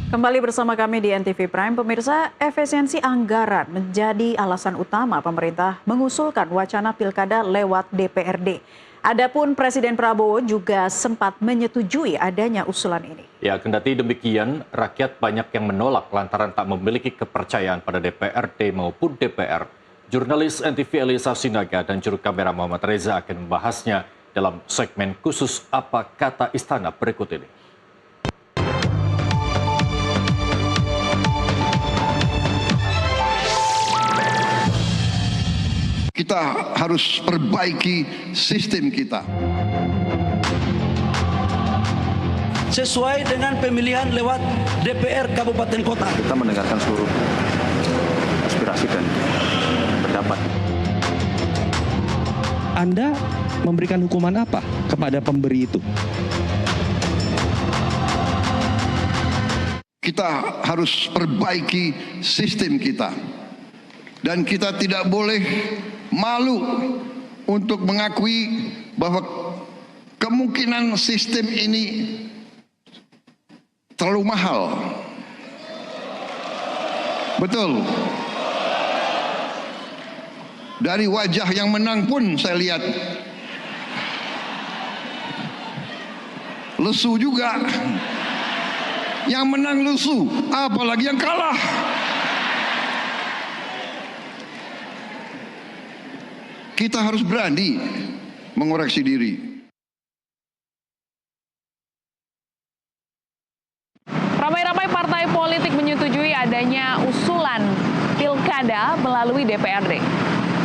Kembali bersama kami di NTV Prime, pemirsa, efisiensi anggaran menjadi alasan utama pemerintah mengusulkan wacana pilkada lewat DPRD. Adapun Presiden Prabowo juga sempat menyetujui adanya usulan ini. Ya, kendati demikian, rakyat banyak yang menolak lantaran tak memiliki kepercayaan pada DPRD maupun DPR. Jurnalis NTV Elisa Sinaga dan juru kamera Muhammad Reza akan membahasnya dalam segmen khusus Apa Kata Istana berikut ini. Kita harus perbaiki sistem kita. Sesuai dengan pemilihan lewat DPR Kabupaten Kota. Kita mendengarkan seluruh aspirasi dan pendapat. Anda memberikan hukuman apa kepada pemberi itu? Kita harus perbaiki sistem kita. Dan kita tidak boleh malu untuk mengakui bahwa kemungkinan sistem ini terlalu mahal. Betul. Dari wajah yang menang pun saya lihat lesu juga. Yang menang lesu, apalagi yang kalah. Kita harus berani mengoreksi diri. Ramai-ramai partai politik menyetujui adanya usulan pilkada melalui DPRD.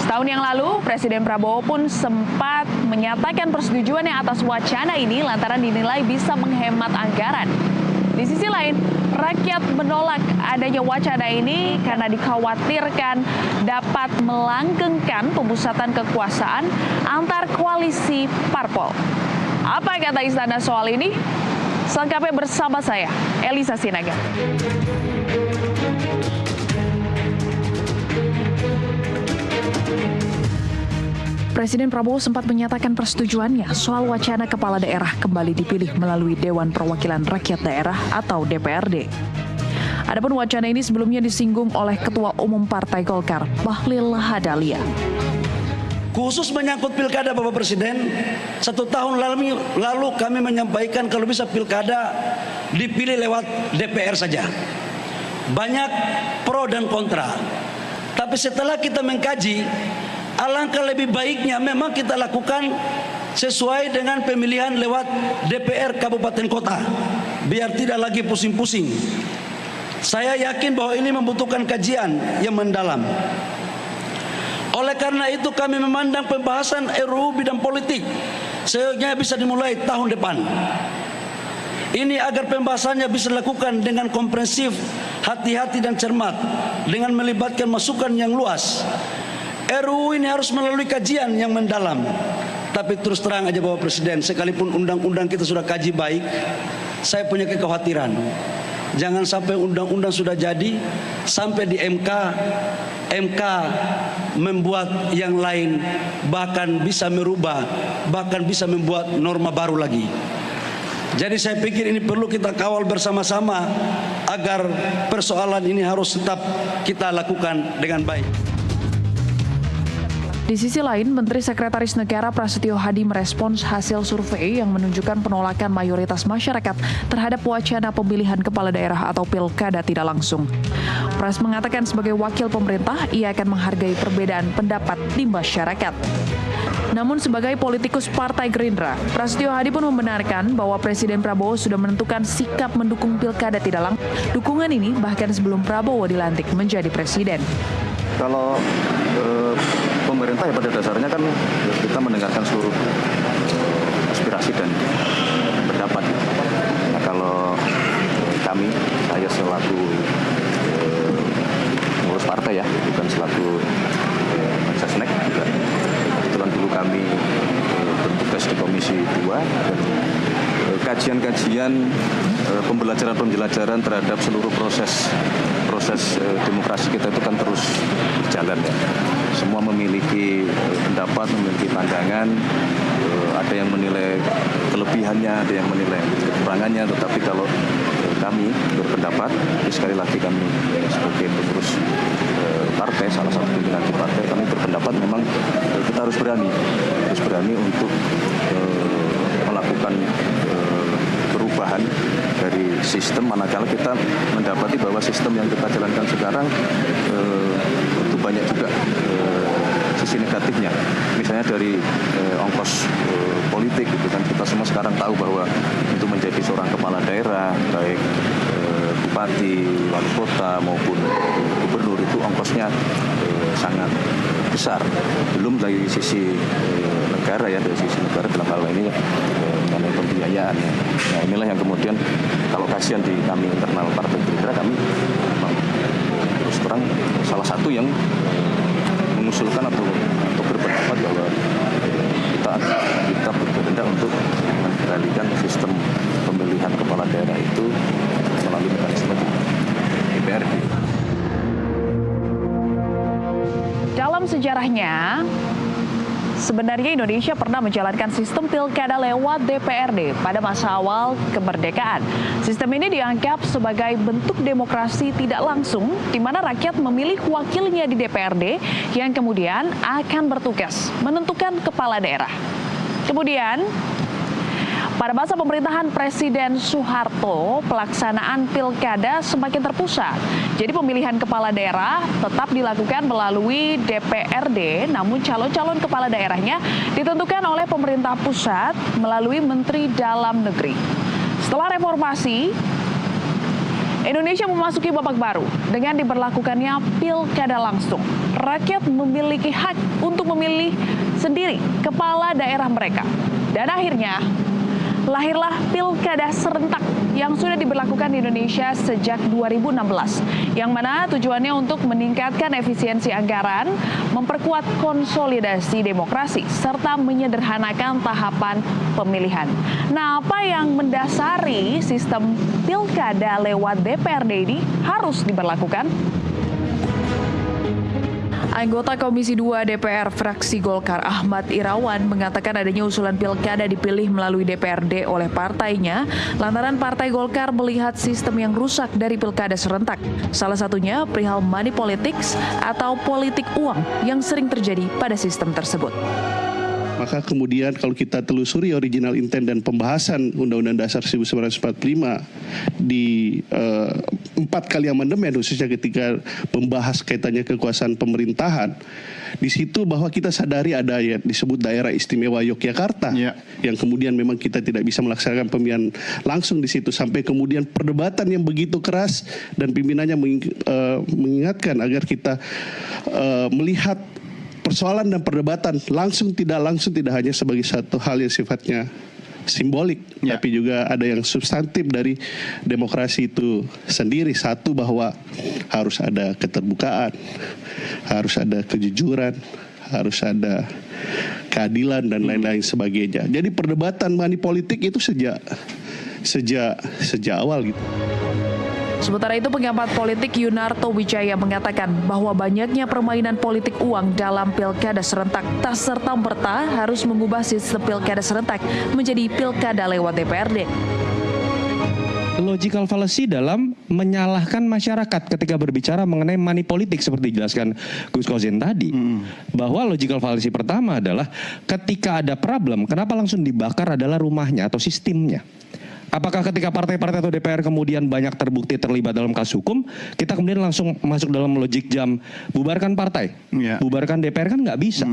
Setahun yang lalu, Presiden Prabowo pun sempat menyatakan persetujuannya atas wacana ini lantaran dinilai bisa menghemat anggaran. Di sisi lain, rakyat menolak adanya wacana ini karena dikhawatirkan dapat melanggengkan pemusatan kekuasaan antar koalisi parpol. Apa kata istana soal ini? Selengkapnya bersama saya, Elisa Sinaga. Presiden Prabowo sempat menyatakan persetujuannya soal wacana kepala daerah kembali dipilih melalui Dewan Perwakilan Rakyat Daerah atau DPRD. Adapun wacana ini sebelumnya disinggung oleh Ketua Umum Partai Golkar, Bahlil Lahadalia. Khusus menyangkut pilkada Bapak Presiden, 1 tahun lalu kami menyampaikan kalau bisa pilkada dipilih lewat DPR saja. Banyak pro dan kontra. Tapi setelah kita mengkaji, alangkah lebih baiknya memang kita lakukan sesuai dengan pemilihan lewat DPR Kabupaten Kota. Biar tidak lagi pusing-pusing. Saya yakin bahwa ini membutuhkan kajian yang mendalam. Oleh karena itu kami memandang pembahasan RUU bidang politik seyogyanya bisa dimulai tahun depan. Ini agar pembahasannya bisa dilakukan dengan komprehensif, hati-hati dan cermat, dengan melibatkan masukan yang luas. RUU ini harus melalui kajian yang mendalam. Tapi terus terang aja Bapak Presiden, sekalipun undang-undang kita sudah kaji baik, saya punya kekhawatiran. Jangan sampai undang-undang sudah jadi, sampai di MK membuat yang lain, bahkan bisa merubah, bahkan bisa membuat norma baru lagi. Jadi saya pikir ini perlu kita kawal bersama-sama agar persoalan ini harus tetap kita lakukan dengan baik. Di sisi lain, Menteri Sekretaris Negara Prasetyo Hadi merespons hasil survei yang menunjukkan penolakan mayoritas masyarakat terhadap wacana pemilihan kepala daerah atau pilkada tidak langsung. Pras mengatakan sebagai wakil pemerintah, ia akan menghargai perbedaan pendapat di masyarakat. Namun sebagai politikus Partai Gerindra, Prasetyo Hadi pun membenarkan bahwa Presiden Prabowo sudah menentukan sikap mendukung pilkada tidak langsung. Dukungan ini bahkan sebelum Prabowo dilantik menjadi presiden. Kalau pemerintah ya pada dasarnya kan kita mendengarkan seluruh aspirasi dan pendapat. Nah, kalau kami, saya selaku pengurus partai ya, bukan selaku Sesnek, kebetulan dulu kami bertugas di Komisi 2 dan kajian-kajian pembelajaran terhadap seluruh proses demokrasi kita itu kan terus berjalan ya. Semua memiliki pendapat, memiliki pandangan, ada yang menilai kelebihannya, ada yang menilai kekurangannya, tetapi kalau kami berpendapat, sekali lagi kami sebagai pengurus partai, salah satu pimpinan di partai, kami berpendapat memang kita harus berani untuk melakukan perubahan dari sistem, manakala kita mendapati bahwa sistem yang kita jalankan sekarang itu banyak juga sisi negatifnya. Misalnya dari ongkos politik, gitu kan, kita semua sekarang tahu bahwa untuk menjadi seorang kepala daerah, baik bupati, wali kota maupun gubernur, itu ongkosnya sangat besar. Belum dari sisi negara ya, dari sisi negara dalam hal ini mengenai pembiayaan. Nah, inilah yang kemudian kalau kajian di kami internal Partai Gerindra, kami memang terus terang salah satu yang mengusulkan atau berpendapat bahwa kita berkehendak untuk mengendalikan sistem pemilihan kepala daerah itu melalui mekanisme DPRD. Dalam sejarahnya, sebenarnya Indonesia pernah menjalankan sistem pilkada lewat DPRD pada masa awal kemerdekaan. Sistem ini dianggap sebagai bentuk demokrasi tidak langsung, di mana rakyat memilih wakilnya di DPRD yang kemudian akan bertugas menentukan kepala daerah. Kemudian, pada masa pemerintahan Presiden Soeharto, pelaksanaan pilkada semakin terpusat. Jadi pemilihan kepala daerah tetap dilakukan melalui DPRD, namun calon-calon kepala daerahnya ditentukan oleh pemerintah pusat melalui Menteri Dalam Negeri. Setelah reformasi, Indonesia memasuki babak baru dengan diberlakukannya pilkada langsung. Rakyat memiliki hak untuk memilih sendiri kepala daerah mereka. Dan akhirnya, lahirlah pilkada serentak yang sudah diberlakukan di Indonesia sejak 2016, yang mana tujuannya untuk meningkatkan efisiensi anggaran, memperkuat konsolidasi demokrasi, serta menyederhanakan tahapan pemilihan. Nah, apa yang mendasari sistem pilkada lewat DPRD ini harus diberlakukan? Anggota Komisi 2 DPR fraksi Golkar Ahmad Irawan mengatakan adanya usulan pilkada dipilih melalui DPRD oleh partainya lantaran Partai Golkar melihat sistem yang rusak dari pilkada serentak. Salah satunya perihal money politics atau politik uang yang sering terjadi pada sistem tersebut. Maka kemudian kalau kita telusuri original intent dan pembahasan Undang-Undang Dasar 1945 di 4 kali amandemen, khususnya ketika membahas kaitannya kekuasaan pemerintahan, di situ bahwa kita sadari ada yang disebut daerah istimewa Yogyakarta, yang kemudian memang kita tidak bisa melaksanakan pemilihan langsung di situ, sampai kemudian perdebatan yang begitu keras dan pimpinannya mengingatkan agar kita melihat persoalan dan perdebatan langsung tidak hanya sebagai satu hal yang sifatnya simbolik, tapi juga ada yang substantif dari demokrasi itu sendiri. Satu, bahwa harus ada keterbukaan, harus ada kejujuran, harus ada keadilan dan lain-lain sebagainya. Jadi perdebatan money politik itu sejak awal gitu. Sementara itu, pengamat politik Yunarto Wijaya mengatakan bahwa banyaknya permainan politik uang dalam pilkada serentak tak serta-merta harus mengubah sistem pilkada serentak menjadi pilkada lewat DPRD. Logical fallacy dalam menyalahkan masyarakat ketika berbicara mengenai money politik seperti dijelaskan Gus Kozin tadi. Bahwa logical fallacy pertama adalah ketika ada problem, kenapa langsung dibakar adalah rumahnya atau sistemnya. Apakah ketika partai-partai atau DPR kemudian banyak terbukti terlibat dalam kasus hukum, kita kemudian langsung masuk dalam logik jam bubarkan partai, bubarkan DPR? Kan nggak bisa.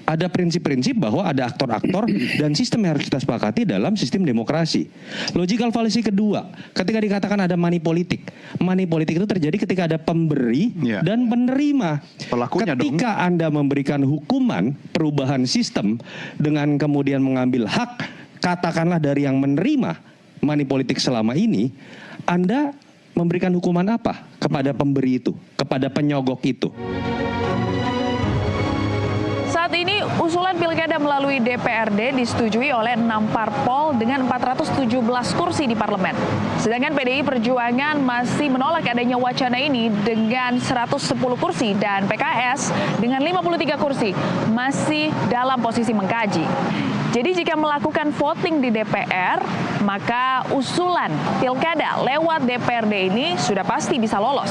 Ada prinsip-prinsip bahwa ada aktor-aktor dan sistem yang harus kita sepakati dalam sistem demokrasi. Logical fallacy kedua, ketika dikatakan ada money politik. Money politik itu terjadi ketika ada pemberi dan penerima. Pelakunya ketika Anda memberikan hukuman perubahan sistem dengan kemudian mengambil hak, katakanlah dari yang menerima money politik selama ini, Anda memberikan hukuman apa kepada pemberi itu, kepada penyogok itu? Saat ini usulan pilkada pilkada melalui DPRD disetujui oleh 6 parpol dengan 417 kursi di parlemen. Sedangkan PDI Perjuangan masih menolak adanya wacana ini dengan 110 kursi dan PKS dengan 53 kursi masih dalam posisi mengkaji. Jadi jika melakukan voting di DPR, maka usulan pilkada lewat DPRD ini sudah pasti bisa lolos.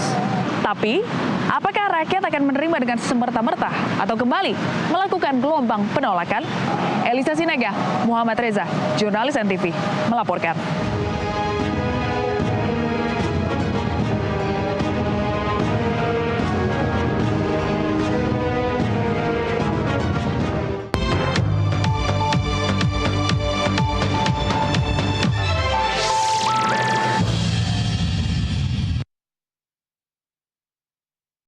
Tapi, apakah rakyat akan menerima dengan semerta-merta atau kembali melakukan gelombang penolakan? Elisa Sinaga, Muhammad Reza, jurnalis NTV, melaporkan.